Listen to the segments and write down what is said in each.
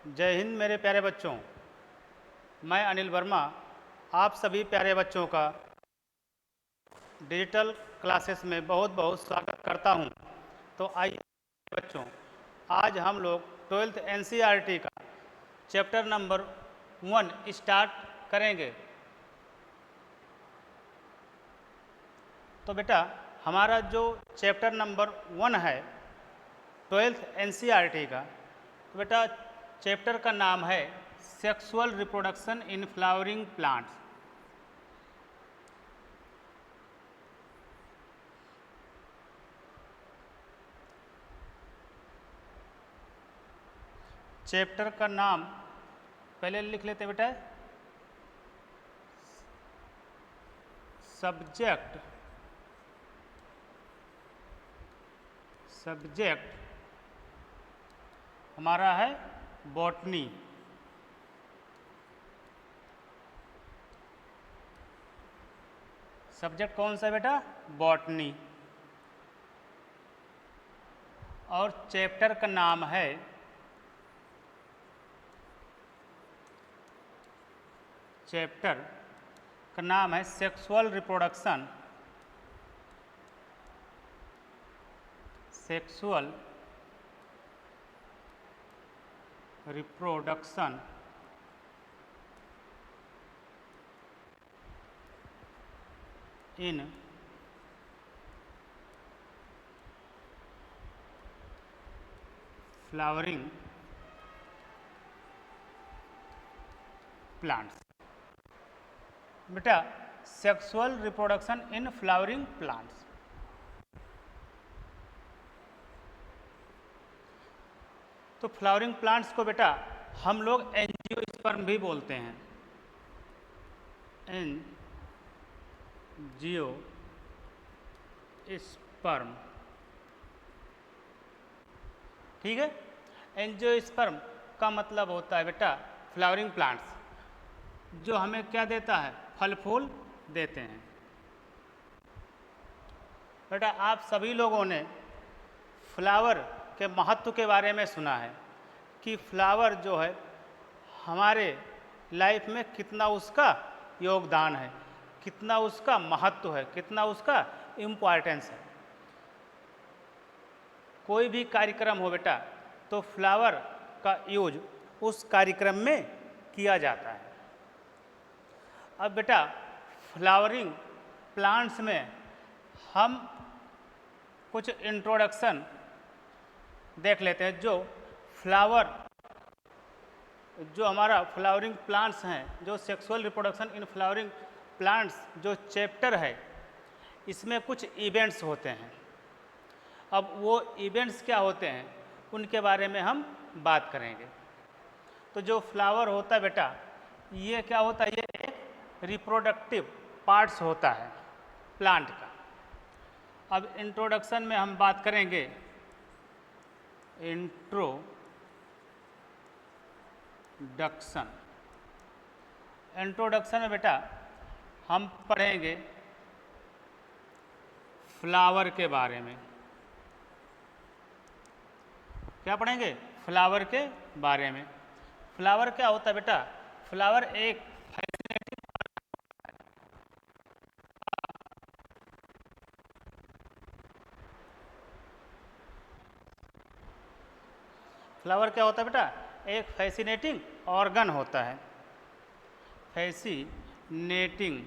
जय हिंद मेरे प्यारे बच्चों। मैं अनिल वर्मा आप सभी प्यारे बच्चों का डिजिटल क्लासेस में बहुत बहुत स्वागत करता हूं। तो आइए बच्चों, आज हम लोग 12th NCERT का चैप्टर नंबर 1 स्टार्ट करेंगे। तो बेटा, हमारा जो चैप्टर नंबर 1 है 12th NCERT का, तो बेटा चैप्टर का नाम है sexual reproduction in flowering plants. Chapter का नाम पहले लिख लेते बेटा, सब्जेक्ट हमारा है बॉटनी। सब्जेक्ट कौन सा है बेटा? बॉटनी। और चैप्टर का नाम है sexual reproduction in flowering plants. बेटा, sexual reproduction in flowering plants, तो फ्लावरिंग प्लांट्स को बेटा हम लोग एंजियोस्पर्म भी बोलते हैं। एंजियोस्पर्म, ठीक है। एंजियोस्पर्म का मतलब होता है बेटा फ्लावरिंग प्लांट्स, जो हमें क्या देता है? फल फूल देते हैं। बेटा, आप सभी लोगों ने फ्लावर के महत्व के बारे में सुना है कि फ्लावर जो है हमारे लाइफ में कितना उसका योगदान है, कितना उसका महत्व है, कितना उसका इम्पोर्टेंस है। कोई भी कार्यक्रम हो बेटा, तो फ्लावर का यूज उस कार्यक्रम में किया जाता है। अब बेटा, फ्लावरिंग प्लांट्स में हम कुछ इंट्रोडक्शन देख लेते हैं। जो हमारा फ्लावरिंग प्लांट्स हैं, जो sexual reproduction in flowering plants जो चैप्टर है, इसमें कुछ इवेंट्स होते हैं। अब वो इवेंट्स क्या होते हैं उनके बारे में हम बात करेंगे। तो जो फ्लावर होता है बेटा, ये क्या होता है? ये एक रिप्रोडक्टिव पार्ट्स होता है प्लांट का। अब इंट्रोडक्शन में हम बात करेंगे, इंट्रोडक्शन में बेटा हम पढ़ेंगे फ्लावर के बारे में। क्या पढ़ेंगे? फ्लावर के बारे में। फ्लावर क्या होता है बेटा? फ्लावर एक फ्लावर क्या होता है बेटा? एक फैसिनेटिंग ऑर्गन होता है। फैसिनेटिंग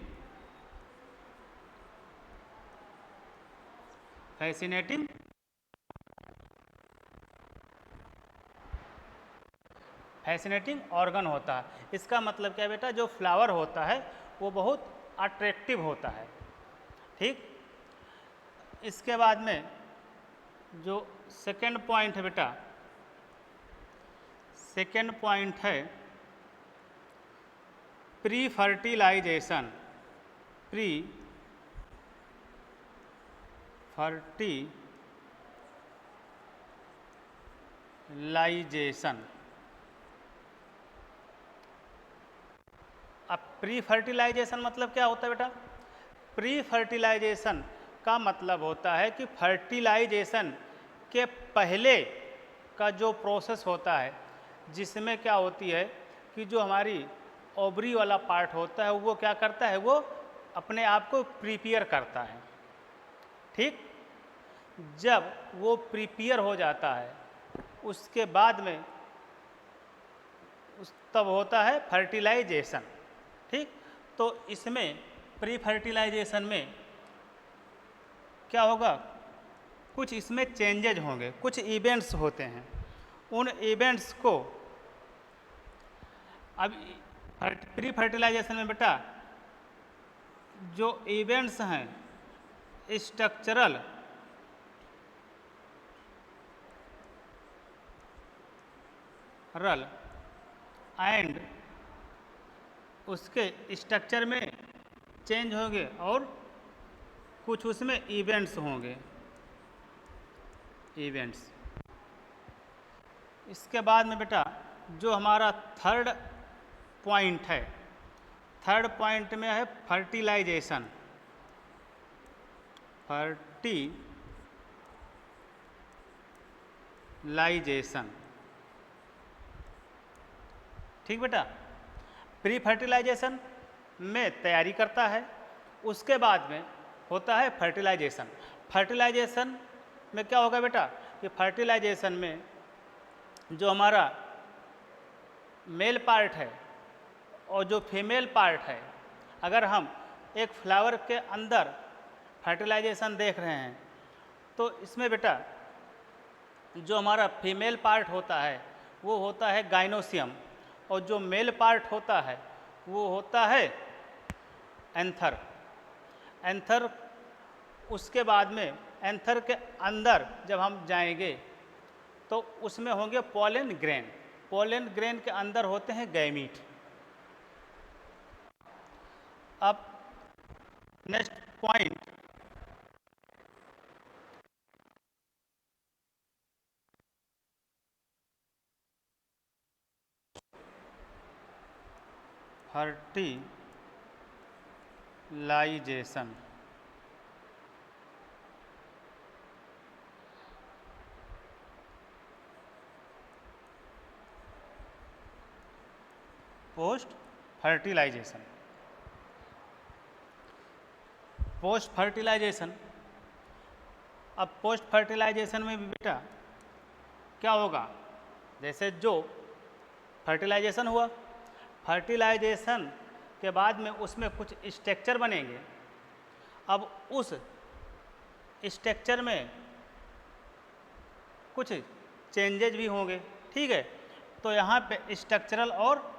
ऑर्गन होता है। इसका मतलब क्या बेटा? जो फ्लावर होता है वो बहुत अट्रैक्टिव होता है, ठीक। इसके बाद में जो सेकेंड पॉइंट है बेटा, सेकेंड पॉइंट है प्री फर्टिलाइजेशन अब प्री फर्टिलाइजेशन मतलब क्या होता है बेटा? प्री फर्टिलाइजेशन का मतलब होता है कि फर्टिलाइजेशन के पहले का जो प्रोसेस होता है, जिसमें क्या होती है कि जो हमारी ओवरी वाला पार्ट होता है वो क्या करता है, वो अपने आप को प्रिपेयर करता है। ठीक, जब वो प्रिपेयर हो जाता है उसके बाद में तब होता है फर्टिलाइजेशन। ठीक, तो इसमें प्री फर्टिलाइजेशन में क्या होगा, कुछ इसमें चेंजेज होंगे, कुछ इवेंट्स होते हैं। उन इवेंट्स को अब प्री फर्टिलाइजेशन में बेटा जो इवेंट्स हैं स्ट्रक्चरल एंड उसके स्ट्रक्चर में चेंज होंगे और कुछ उसमें इवेंट्स होंगे, इवेंट्स। इसके बाद में बेटा जो हमारा थर्ड पॉइंट है, थर्ड पॉइंट में है फर्टिलाइजेशन। फर्टिलाइजेशन, ठीक बेटा, प्री फर्टिलाइजेशन में तैयारी करता है, उसके बाद में होता है फर्टिलाइजेशन। फर्टिलाइजेशन में क्या होगा बेटा कि फर्टिलाइजेशन में जो हमारा मेल पार्ट है और जो फीमेल पार्ट है, अगर हम एक फ्लावर के अंदर फर्टिलाइजेशन देख रहे हैं तो इसमें बेटा जो हमारा फीमेल पार्ट होता है वो होता है गाइनोसियम और जो मेल पार्ट होता है वो होता है एंथर। एंथर, उसके बाद में एंथर के अंदर जब हम जाएंगे तो उसमें होंगे पोलन ग्रेन। पोलन ग्रेन के अंदर होते हैं गैमीट। अब next point fertilization. Post fertilization, post fertilization. अब पोस्ट फर्टिलाइजेशन में भी बेटा क्या होगा, जैसे जो फर्टिलाइजेशन हुआ, फर्टिलाइजेशन के बाद में उसमें कुछ स्ट्रक्चर बनेंगे। अब उस स्ट्रक्चर में कुछ चेंजेज भी होंगे, ठीक है। तो यहाँ पे स्ट्रक्चरल और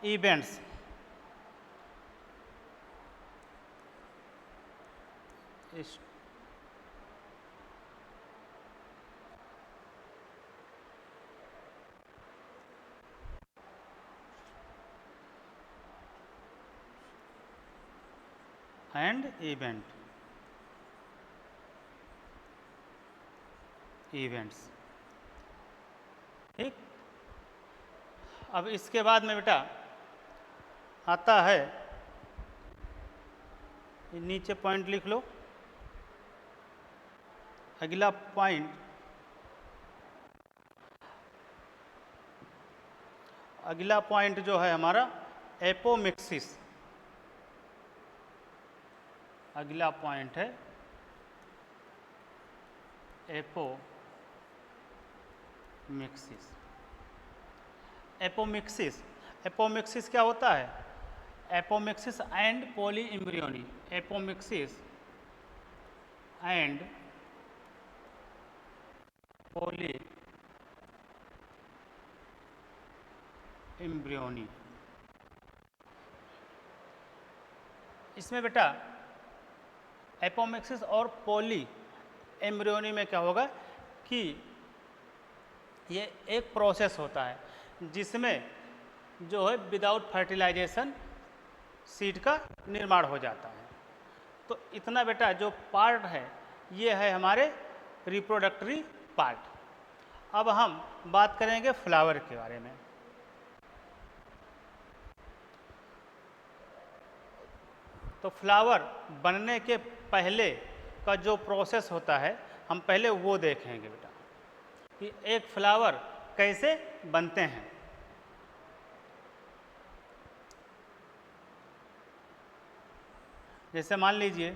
इवेंट्स, एंड इवेंट्स, ठीक। अब इसके बाद में बेटा आता है, नीचे पॉइंट लिख लो, अगला पॉइंट, अगला पॉइंट जो है हमारा एपोमिक्सिस। अगला पॉइंट है एपोमिक्सिस। एपोमिक्सिस, एपोमिक्सिस क्या होता है, apomixis and poly embryony. Apomixis and poly embryony. इसमें बेटा एपोमिक्सिस और पॉली एम्ब्रियोनी में क्या होगा कि ये एक प्रोसेस होता है जिसमें जो है विदाउट फर्टिलाइजेशन सीड का निर्माण हो जाता है। तो इतना बेटा जो पार्ट है ये है हमारे रिप्रोडक्टरी पार्ट। अब हम बात करेंगे फ्लावर के बारे में। तो फ्लावर बनने के पहले का जो प्रोसेस होता है हम पहले वो देखेंगे बेटा कि एक फ्लावर कैसे बनते हैं। जैसे मान लीजिए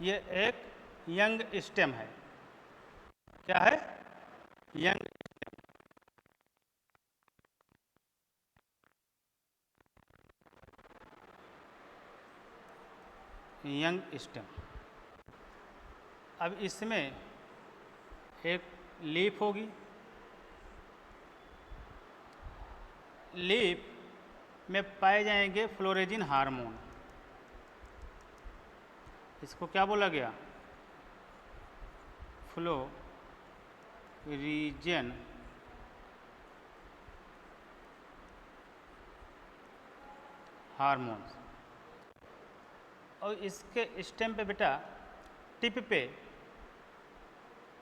ये एक यंग स्टेम है, क्या है, यंग स्टेम। अब इसमें एक लीफ होगी, लीफ में पाए जाएंगे फ्लोरेजिन हार्मोन। इसको क्या बोला गया, फ्लोरीजन हार्मोन्स। और इसके स्टेम पे बेटा टिप पे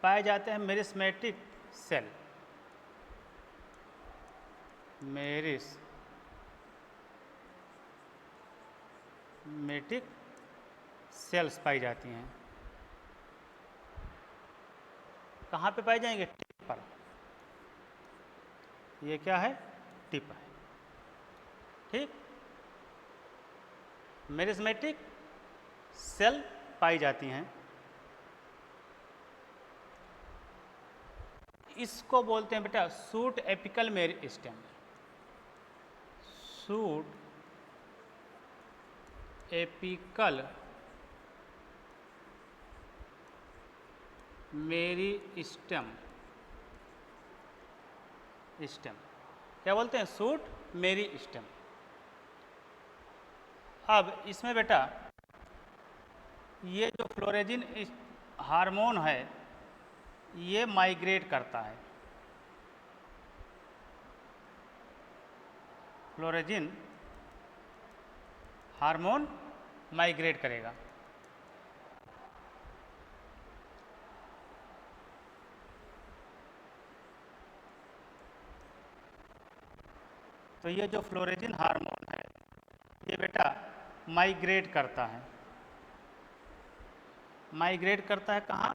पाए जाते हैं मेरिस्मेटिक सेल, मेरिस्मेटिक सेल्स पाई जाती हैं। कहाँ पे पाए जाएंगे, टिप पर। ये क्या है, टिप है, ठीक। मेरिस्मेटिक सेल पाई जाती हैं, इसको बोलते हैं बेटा suit apical meristem. Suit apical meristem, क्या बोलते हैं, सूट मेरिस्टेम। अब इसमें बेटा ये जो फ्लोरेजिन हार्मोन है ये माइग्रेट करता है, फ्लोरेजिन हार्मोन माइग्रेट करेगा। तो ये जो फ्लोरेजिन हार्मोन है ये बेटा माइग्रेट करता है, माइग्रेट करता है कहाँ,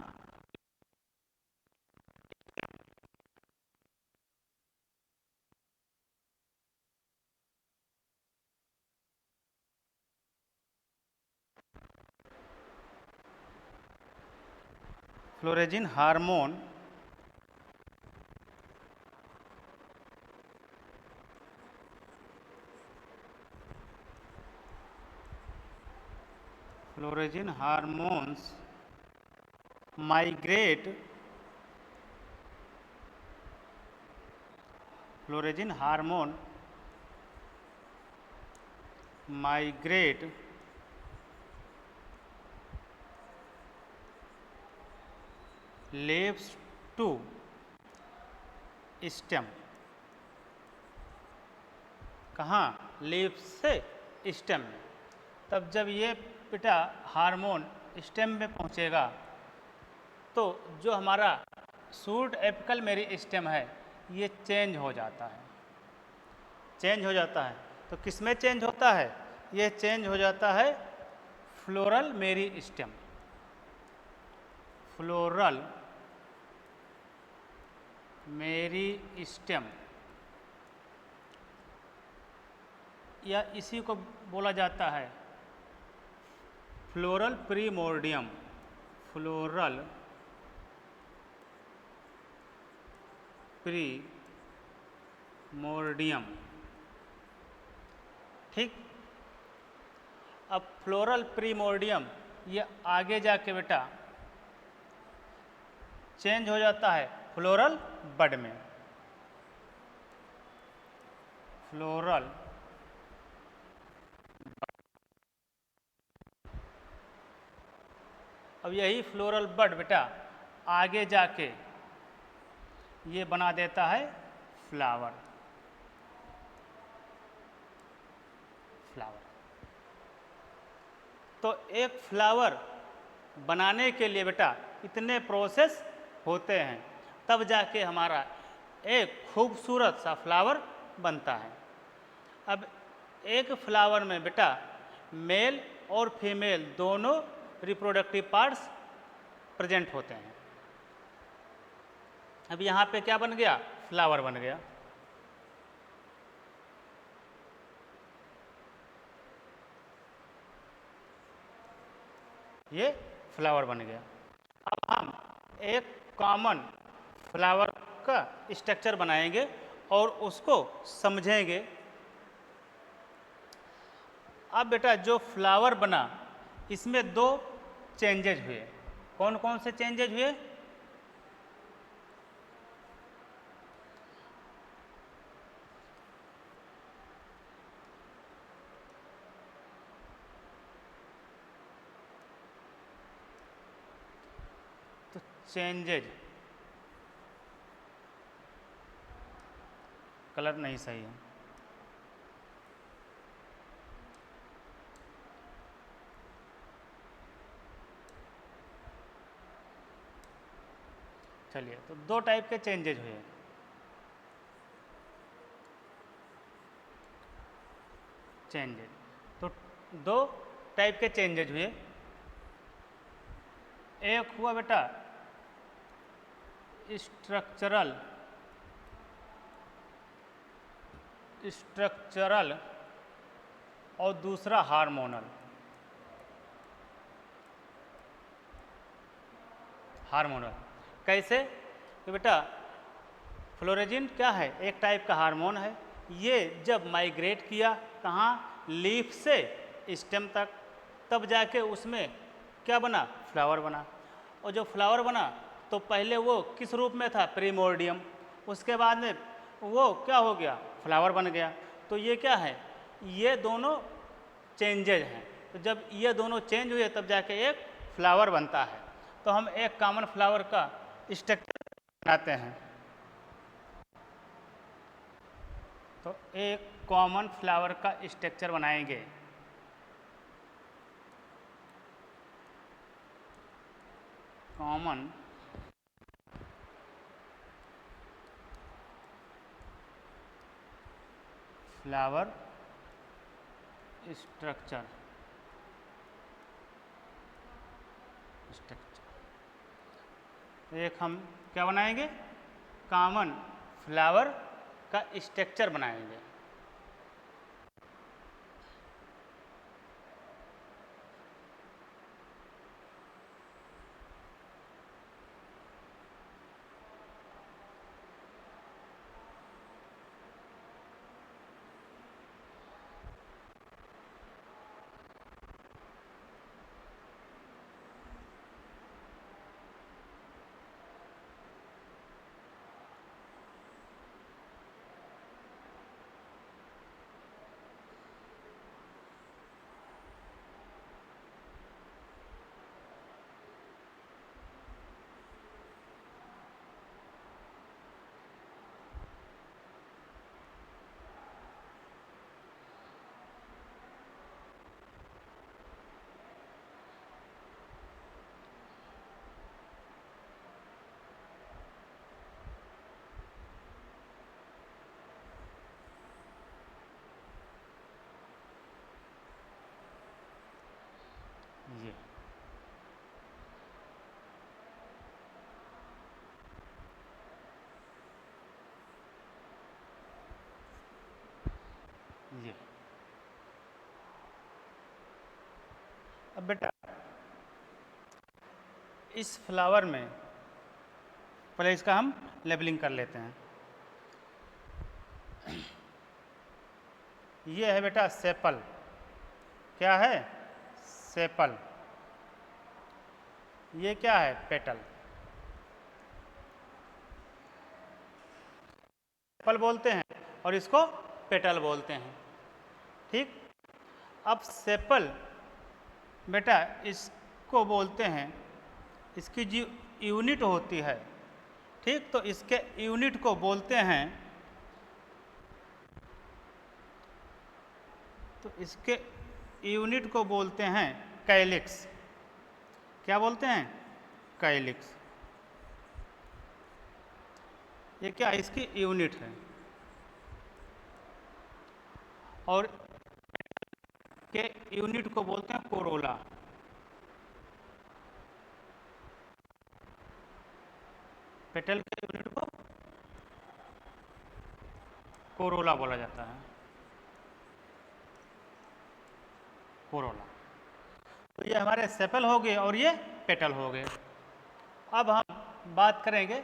florigen hormone florigen hormones migrate, florigen hormone migrate leaves to stem. कहाँ, लीव्स से स्टेम में। तब जब ये बेटा हार्मोन स्टेम में पहुँचेगा तो जो हमारा सूट एपिकल मेरिस्टेम है ये चेंज हो जाता है, चेंज हो जाता है। तो किस में चेंज होता है, ये चेंज हो जाता है फ्लोरल मेरिस्टेम, फ्लोरल मेरिस्टेम, या इसी को बोला जाता है फ्लोरल प्रीमोर्डियम, फ्लोरल प्रीमोर्डियम, ठीक। अब फ्लोरल प्रीमोर्डियम ये आगे जाके बेटा चेंज हो जाता है फ्लोरल बड में, फ्लोरल अब यही फ्लोरल बड बेटा आगे जाके ये बना देता है फ्लावर, फ्लावर। तो एक फ्लावर बनाने के लिए बेटा इतने प्रोसेस होते हैं, तब जाके हमारा एक खूबसूरत सा फ्लावर बनता है। अब एक फ्लावर में बेटा मेल और फीमेल दोनों रिप्रोडक्टिव पार्ट्स प्रेजेंट होते हैं। अब यहाँ पे क्या बन गया, फ्लावर बन गया। ये फ्लावर बन गया। अब हम एक कॉमन फ्लावर का स्ट्रक्चर बनाएंगे और उसको समझेंगे। अब बेटा जो फ्लावर बना इसमें दो चेंजेज हुए। कौन कौन से चेंजेज हुए? तो चेंजेज, कलर नहीं सही है, चलिए। तो दो टाइप के चेंजेज हुए। चेंजेज तो दो टाइप के चेंजेज हुए। एक हुआ बेटा स्ट्रक्चरल स्ट्रक्चरल और दूसरा हार्मोनल। हार्मोनल कैसे? तो बेटा फ्लोरेजिन क्या है? एक टाइप का हार्मोन है। ये जब माइग्रेट किया कहाँ? लीफ से स्टेम तक, तब जाके उसमें क्या बना? फ्लावर बना। और जो फ्लावर बना तो पहले वो किस रूप में था? प्रीमोर्डियम। उसके बाद में वो क्या हो गया? फ्लावर बन गया। तो ये क्या है? ये दोनों चेंजेज हैं। तो जब ये दोनों चेंज हुए तब जाके एक फ्लावर बनता है। तो हम एक कॉमन फ्लावर का स्ट्रक्चर बनाते हैं। तो एक कॉमन फ्लावर का स्ट्रक्चर बनाएंगे। कॉमन फ्लावर स्ट्रक्चर एक हम क्या बनाएंगे? कॉमन फ्लावर का स्ट्रक्चर बनाएंगे। ये ये अब बेटा इस फ्लावर में पहले इसका हम लेबलिंग कर लेते हैं। ये है बेटा सेपल। क्या है? सेपल। ये क्या है? पेटल। सेपल बोलते हैं और इसको पेटल बोलते हैं। ठीक। अब सेपल बेटा इसको बोलते हैं, इसकी जो यूनिट होती है, ठीक, तो इसके यूनिट को बोलते हैं, तो इसके यूनिट को बोलते हैं कैलिक्स। क्या बोलते हैं? कैलिक्स। ये क्या? इसकी यूनिट है। और के यूनिट को बोलते हैं कोरोला। पेटल के यूनिट को कोरोला बोला जाता है। कोरोला। तो ये हमारे सेपल हो गए और ये पेटल हो गए। अब हम बात करेंगे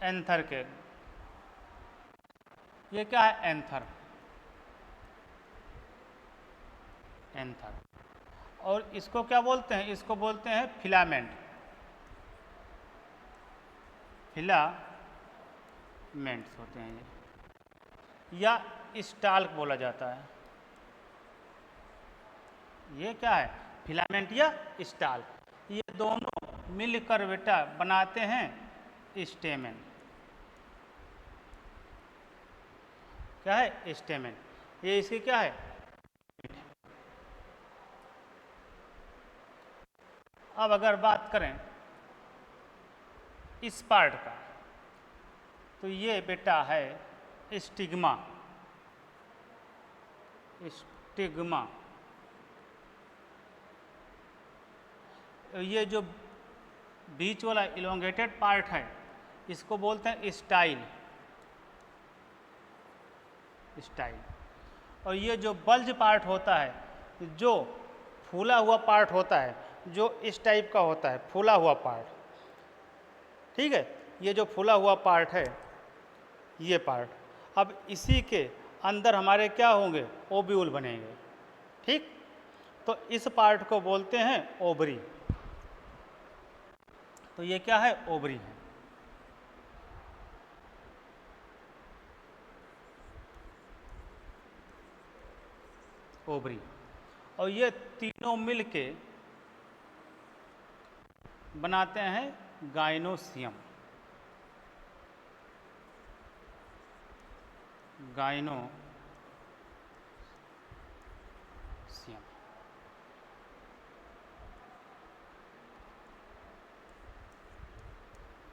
एंथर के। ये क्या है? एंथर। एंथर। और इसको क्या बोलते हैं? इसको बोलते हैं फिलामेंट। फिलामेंट्स होते हैं ये, या स्टाल्क बोला जाता है। ये क्या है? फिलामेंट या स्टाल्क। ये दोनों मिलकर बेटा बनाते हैं स्टेमेन। क्या है? स्टेमेन। ये इसकी क्या है? अब अगर बात करें इस पार्ट का, तो ये बेटा है स्टिग्मा। स्टिग्मा। ये जो बीच वाला इलोंगेटेड पार्ट है इसको बोलते हैं स्टाइल। स्टाइल। और ये जो बल्ज पार्ट होता है, जो फूला हुआ पार्ट होता है, जो इस टाइप का होता है, फूला हुआ पार्ट, ठीक है, ये जो फूला हुआ पार्ट है, ये पार्ट, अब इसी के अंदर हमारे क्या होंगे? ओब्यूल बनेंगे। ठीक, तो इस पार्ट को बोलते हैं ओवरी। तो ये क्या है? ओवरी है। ओवरी। और ये तीनों मिलके बनाते हैं गाइनोसियम। गाइनोसियम।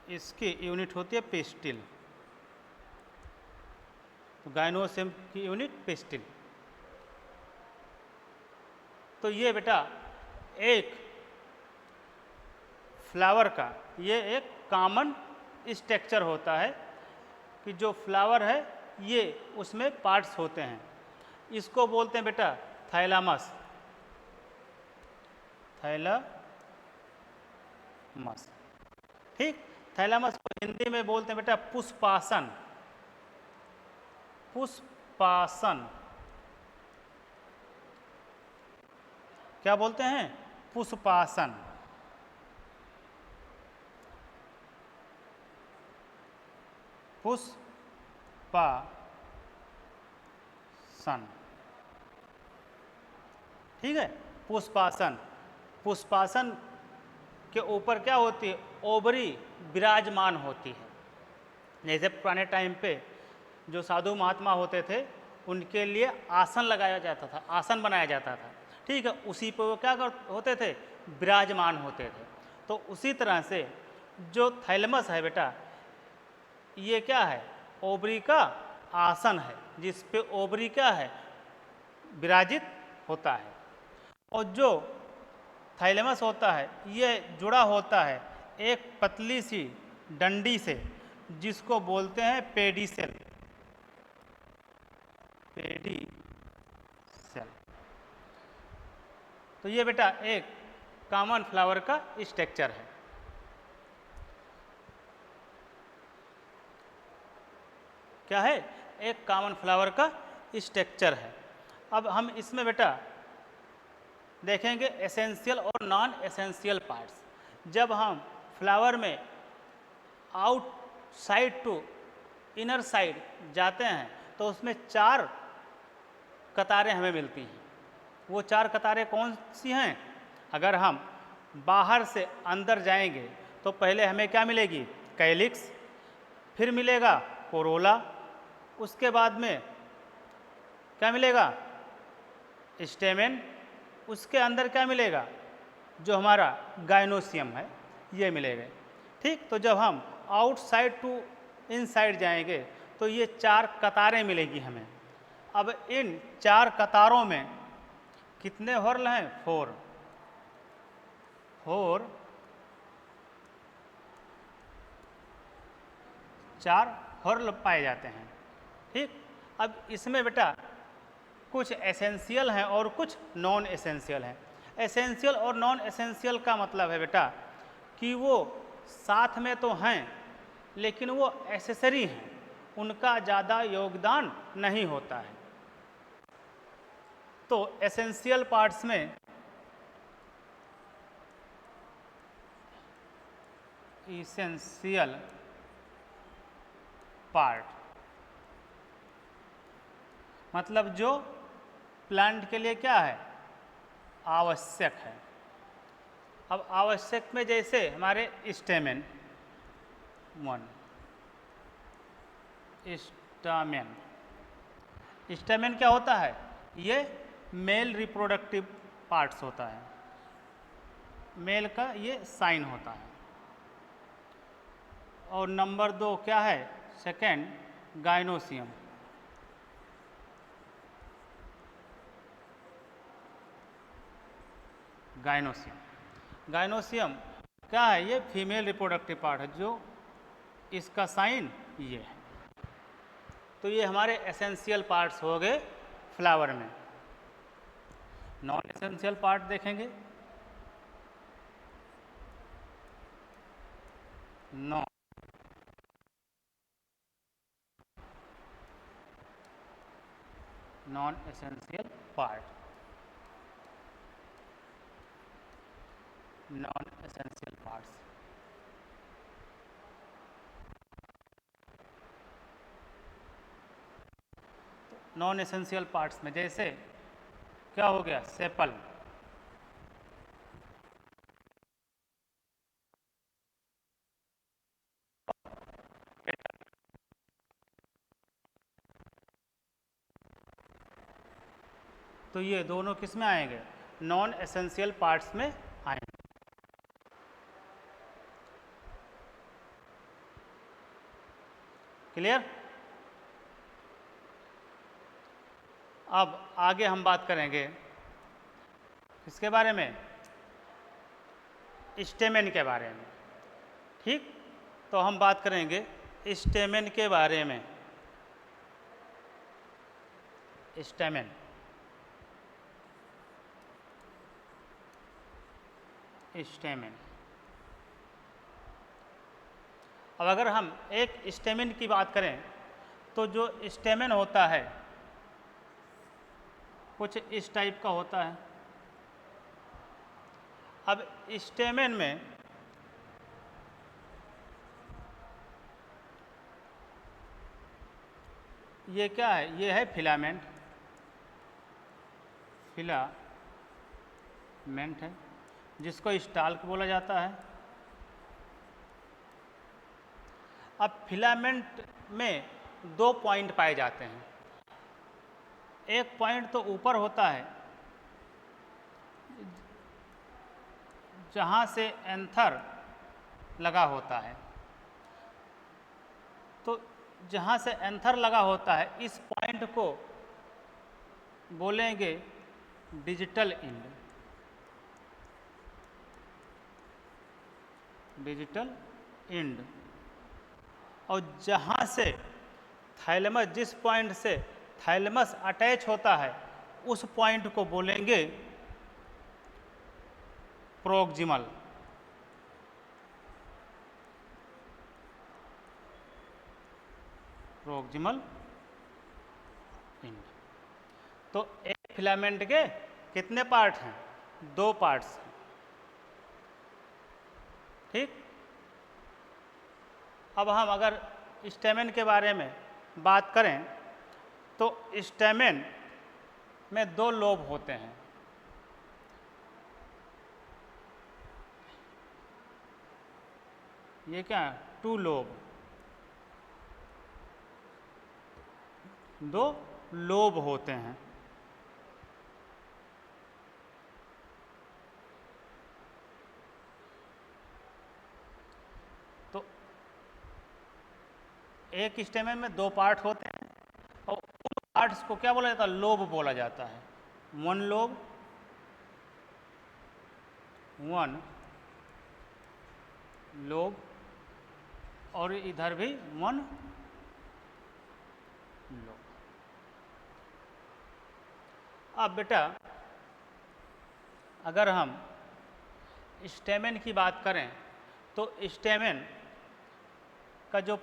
इसकी यूनिट होती है पिस्टिल। तो गाइनोसियम की यूनिट पिस्टिल। तो ये बेटा एक फ्लावर का ये एक कॉमन स्ट्रक्चर होता है कि जो फ्लावर है ये उसमें पार्ट्स होते हैं। इसको बोलते हैं बेटा थैलामस। थैलामस। ठीक, थैलामस को हिंदी में बोलते हैं बेटा पुष्पासन। पुष्पासन। क्या बोलते हैं? पुष्पासन। पुष्पासन। ठीक है, पुष्पासन। पुष्पासन के ऊपर क्या होती है? ओवरी विराजमान होती है। जैसे पुराने टाइम पे जो साधु महात्मा होते थे उनके लिए आसन लगाया जाता था, आसन बनाया जाता था। ठीक है, उसी पे वो क्या होते थे? विराजमान होते थे। तो उसी तरह से जो थैलेमस है बेटा, ये क्या है? ओवरी का आसन है जिस पे ओवरी क्या है? विराजित होता है। और जो थैलेमस होता है ये जुड़ा होता है एक पतली सी डंडी से जिसको बोलते हैं पेडिसेल। पेडिसेल। तो ये बेटा एक कॉमन फ्लावर का स्ट्रक्चर है। क्या है? एक कॉमन फ्लावर का स्ट्रक्चर है। अब हम इसमें बेटा देखेंगे एसेंशियल और नॉन एसेंशियल पार्ट्स। जब हम फ्लावर में आउटसाइड टू इनर साइड जाते हैं तो उसमें 4 कतारें हमें मिलती हैं। वो 4 कतारें कौन सी हैं? अगर हम बाहर से अंदर जाएंगे तो पहले हमें क्या मिलेगी? कैलिक्स, फिर मिलेगा कोरोला, उसके बाद में क्या मिलेगा? स्टेमेन, उसके अंदर क्या मिलेगा? जो हमारा गाइनोसियम है ये मिलेगा। ठीक, तो जब हम आउटसाइड टू इनसाइड जाएंगे तो ये 4 कतारें मिलेगी हमें। अब इन 4 कतारों में कितने हॉर्ल हैं? 4 4 हॉर्ल पाए जाते हैं। ठीक, अब इसमें बेटा कुछ एसेंशियल हैं और कुछ नॉन एसेंशियल हैं। एसेंशियल और नॉन एसेंशियल का मतलब है बेटा कि वो साथ में तो हैं लेकिन वो एसेसरी हैं, उनका ज़्यादा योगदान नहीं होता है। तो एसेंशियल पार्ट्स में इसेंशियल पार्ट मतलब जो प्लांट के लिए क्या है, आवश्यक है। अब आवश्यक में जैसे हमारे स्टेमेन, स्टामेन, स्टेमेन क्या होता है, ये मेल रिप्रोडक्टिव पार्ट्स होता है, मेल का ये साइन होता है। और नंबर 2 क्या है, सेकेंड गाइनोसियम। गाइनोसियम क्या है, ये फीमेल रिप्रोडक्टिव पार्ट है, जो इसका साइन ये है। तो ये हमारे एसेंशियल पार्ट्स हो गए फ्लावर में। नॉन एसेंशियल पार्ट देखेंगे, non essential part, non essential parts. Non essential parts में जैसे क्या हो गया, सेपल, तो ये दोनों किस में आएंगे, नॉन एसेंशियल पार्ट्स में आएंगे। क्लियर। अब आगे हम बात करेंगे किसके बारे में, स्टेमेन के बारे में। ठीक, तो हम बात करेंगे स्टेमेन के बारे में। Stamen, stamen. अब अगर हम एक स्टेमेन की बात करें तो जो स्टेमेन होता है कुछ इस टाइप का होता है। अब स्टेमेन में ये क्या है, ये है फिलामेंट, फिलामेंट है जिसको स्टाल्क बोला जाता है। अब फिलामेंट में 2 पॉइंट पाए जाते हैं। एक पॉइंट तो ऊपर होता है जहाँ से एंथर लगा होता है, तो जहाँ से एंथर लगा होता है इस पॉइंट को बोलेंगे डिजिटल इंड, डिजिटल इंड। और जहाँ से थैलेमस, जिस पॉइंट से थैलेमस अटैच होता है उस पॉइंट को बोलेंगे प्रोक्सिमल, प्रोक्सिमल इंड। तो एक फिलामेंट के कितने पार्ट हैं, 2 पार्ट्स हैं। ठीक, अब हम अगर स्टेमेन के बारे में बात करें तो स्टेमेन में 2 लोब होते हैं। ये क्या है, 2 लोब, 2 लोब होते हैं। तो एक स्टेमेन में 2 पार्ट होते हैं और उन पार्ट्स को क्या बोला जाता है, लोब बोला जाता है। 1 लोब, 1 लोब, और इधर भी 1 लोब। अब बेटा अगर हम स्टेमेन की बात करें तो स्टेमेन का जो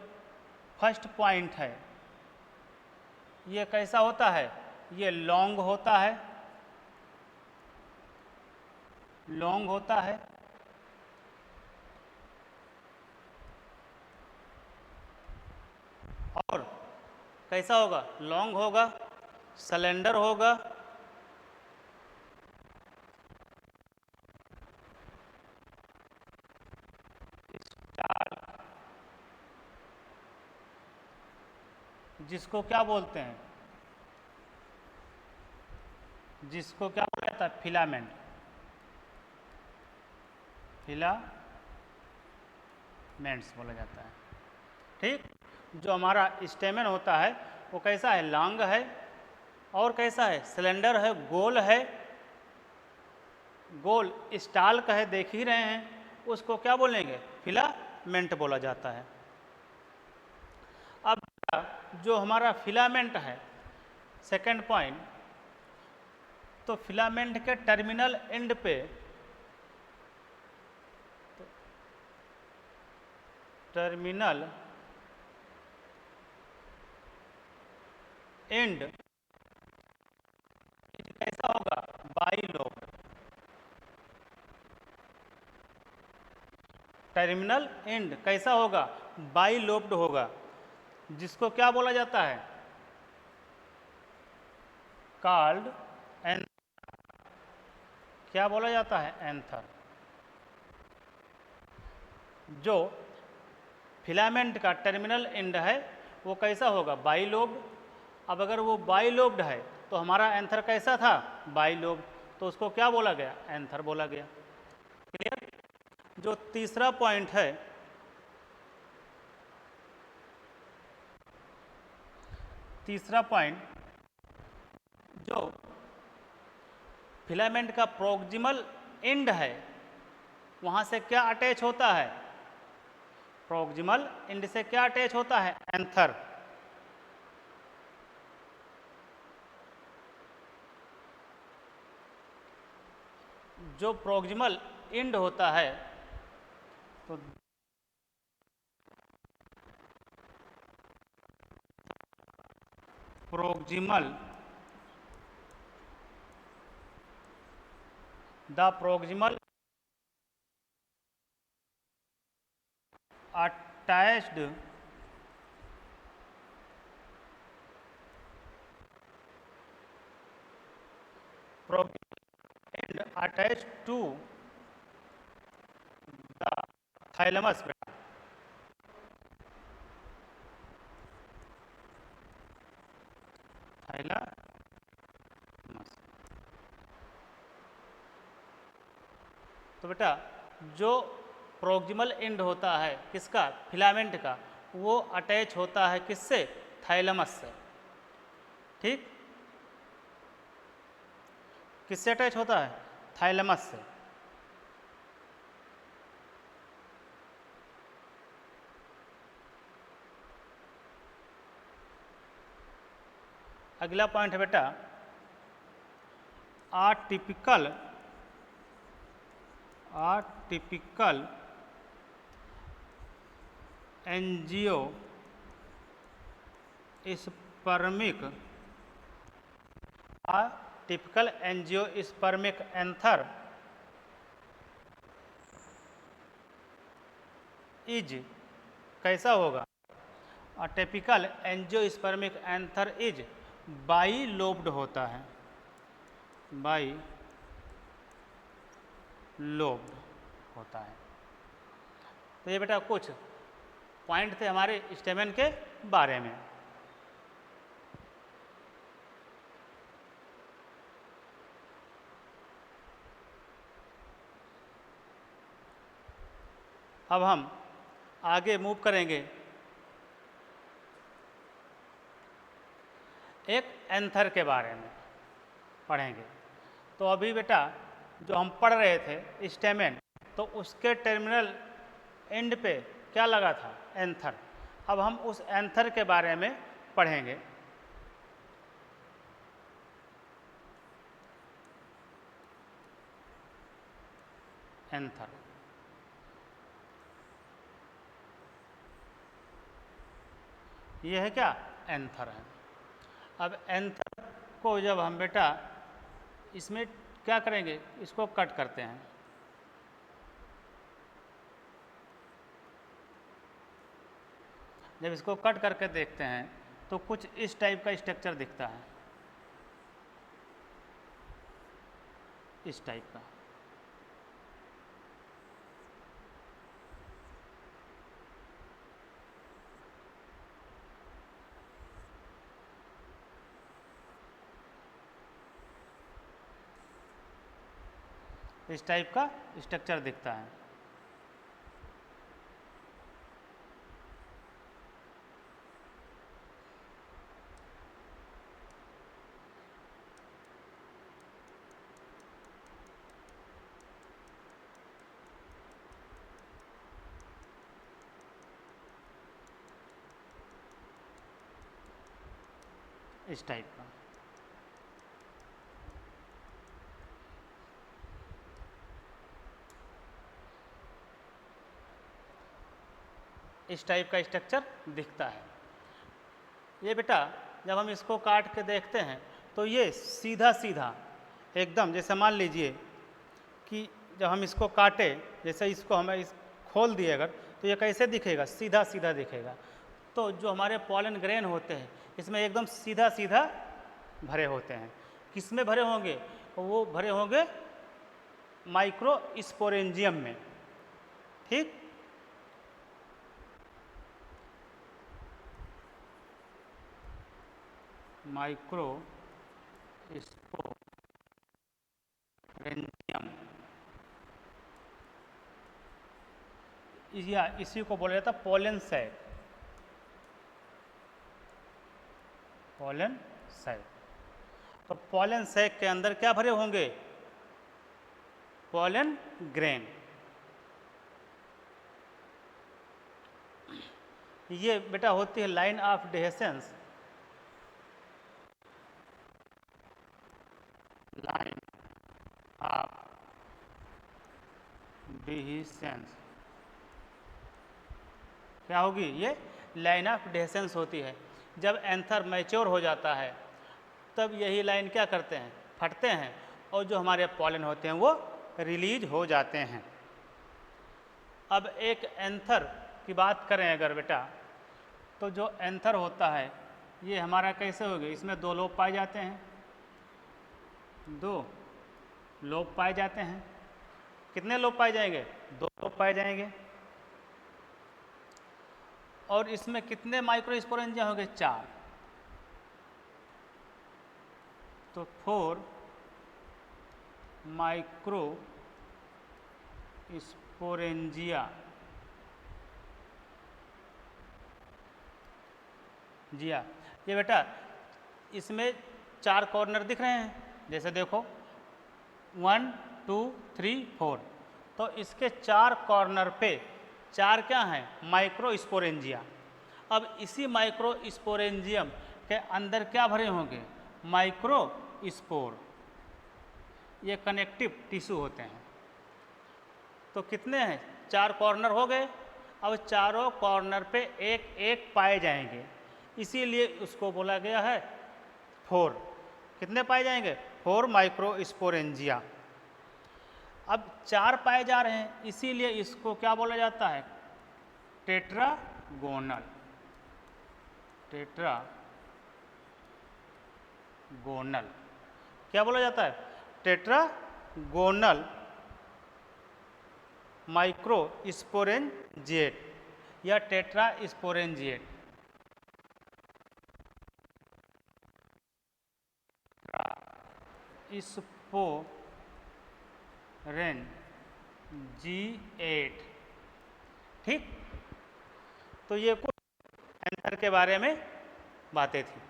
फर्स्ट पॉइंट है ये कैसा होता है, ये लॉन्ग होता है, लॉन्ग होता है। और कैसा होगा, लॉन्ग होगा, सिलेंडर होगा, जिसको क्या बोलते हैं, जिसको क्या बोला जाता है, फिलामेंट, फिलामेंट्स बोला जाता है। ठीक, जो हमारा स्टेमेन होता है वो कैसा है, लॉन्ग है, और कैसा है, सिलेंडर है, गोल है, गोल स्टाल का है, देख ही रहे हैं, उसको क्या बोलेंगे, फिलामेंट बोला जाता है। अब जो हमारा फिलामेंट है, सेकेंड पॉइंट, तो फिलामेंट के टर्मिनल एंड पे टर्मिनल एंड कैसा होगा, बाइलोब्ड, टर्मिनल एंड कैसा होगा, बाइलोब्ड होगा, जिसको क्या बोला जाता है, कॉल्ड एंथर, क्या बोला जाता है, एंथर। जो फिलामेंट का टर्मिनल एंड है वो कैसा होगा, बाइलोब्ड। अब अगर वो बाइलोब्ड है तो हमारा एंथर कैसा था, बाइलोब्ड, तो उसको क्या बोला गया, एंथर बोला गया। क्लियर। जो तीसरा पॉइंट है, तीसरा पॉइंट, जो फिलामेंट का प्रोक्सिमल एंड है वहाँ से क्या अटैच होता है, प्रोक्सिमल एंड से क्या अटैच होता है, एंथर। जो प्रोक्सिमल एंड होता है तो proximal, the proximal attached and attached to the thalamus, thalamus. तो बेटा जो प्रोक्सिमल एंड होता है किसका, फिलामेंट का, वो अटैच होता है किससे, थैलेमस से। ठीक, किससे अटैच होता है, थैलेमस से। अगला पॉइंट है बेटा, आटिपिकल एंजियोस्पर्मिक एंथर इज कैसा होगा, typical angiospermic anther is bilobed होता है, बाइलोब्ड होता है। तो ये बेटा कुछ पॉइंट थे हमारे स्टेमेन के बारे में। अब हम आगे मूव करेंगे, एक एंथर के बारे में पढ़ेंगे। तो अभी बेटा जो हम पढ़ रहे थे स्टेमेन, तो उसके टर्मिनल एंड पे क्या लगा था, एंथर। अब हम उस एंथर के बारे में पढ़ेंगे। एंथर। ये है क्या, एंथर है। अब एंथर को जब हम बेटा इसमें क्या करेंगे, इसको कट करते हैं। जब इसको कट करके देखते हैं तो कुछ इस टाइप का स्ट्रक्चर दिखता है, इस टाइप का। इस टाइप का स्ट्रक्चर दिखता है। इस टाइप का। इस टाइप का स्ट्रक्चर दिखता है। ये बेटा जब हम इसको काट के देखते हैं तो ये सीधा सीधा एकदम, जैसे मान लीजिए कि जब हम इसको काटे, जैसे इसको हम इस खोल दिए अगर, तो ये कैसे दिखेगा, सीधा सीधा दिखेगा। तो जो हमारे पॉलन ग्रेन होते हैं इसमें एकदम सीधा सीधा भरे होते हैं। किस में भरे होंगे, वो भरे होंगे माइक्रो स्पोरेंजियम में। ठीक, माइक्रो स्पोरेंजियम, या इसी को बोला जाता है पोलन सैक। Pollen sac. तो पोलन सैक के अंदर क्या भरे होंगे, पोलन ग्रेन। ये बेटा होती है लाइन ऑफ डेहेसेंस, लाइन ऑफ डेहेसेंस। क्या होगी, ये लाइन ऑफ डेहेसेंस होती है। जब एंथर मैच्योर हो जाता है तब यही लाइन क्या करते हैं, फटते हैं, और जो हमारे पॉलन होते हैं वो रिलीज हो जाते हैं। अब एक एंथर की बात करें अगर बेटा, तो जो एंथर होता है ये हमारा कैसे होगा, इसमें दो लोब पाए जाते हैं, दो लोब पाए जाते हैं। कितने लोब पाए जाएंगे, दो लोब पाए जाएंगे। और इसमें कितने माइक्रोस्पोरेंजिया होंगे, चार। तो 4 माइक्रो स्पोरेंजिया जी हाँ। ये बेटा इसमें चार कॉर्नर दिख रहे हैं, जैसे देखो 1 2 3 4। तो इसके चार कॉर्नर पे चार क्या हैं, माइक्रो स्पोरेंजिया। अब इसी माइक्रो स्पोरेंजियम के अंदर क्या भरे होंगे, माइक्रो स्पोर। ये कनेक्टिव टिश्यू होते हैं। तो कितने हैं, चार कॉर्नर हो गए। अब चारों कॉर्नर पे एक एक पाए जाएंगे, इसीलिए उसको बोला गया है 4। कितने पाए जाएंगे, 4 माइक्रो स्पोरेंजिया। अब चार पाए जा रहे हैं, इसीलिए इसको क्या बोला जाता है, टेट्रागोनल। टेट्रागोनल क्या बोला जाता है, टेट्रागोनल माइक्रो स्पोरेंजिएट या टेट्रा स्पोरेंजिएट। स्पोरेंजिएट। ठीक, तो ये कुछ एंथर के बारे में बातें थी।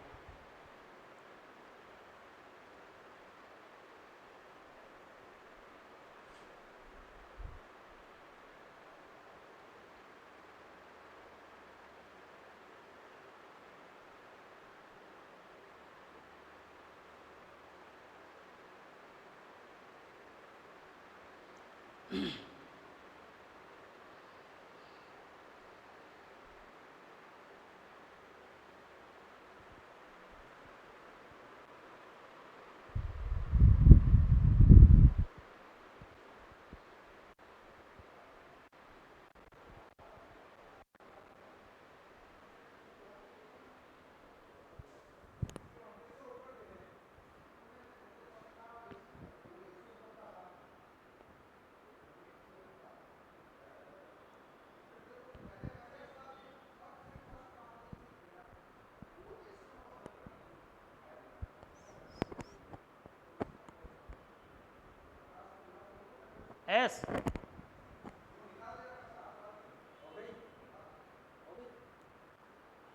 एस।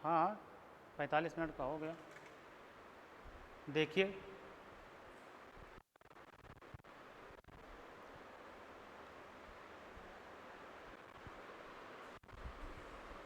हाँ 45 मिनट का हो गया। देखिए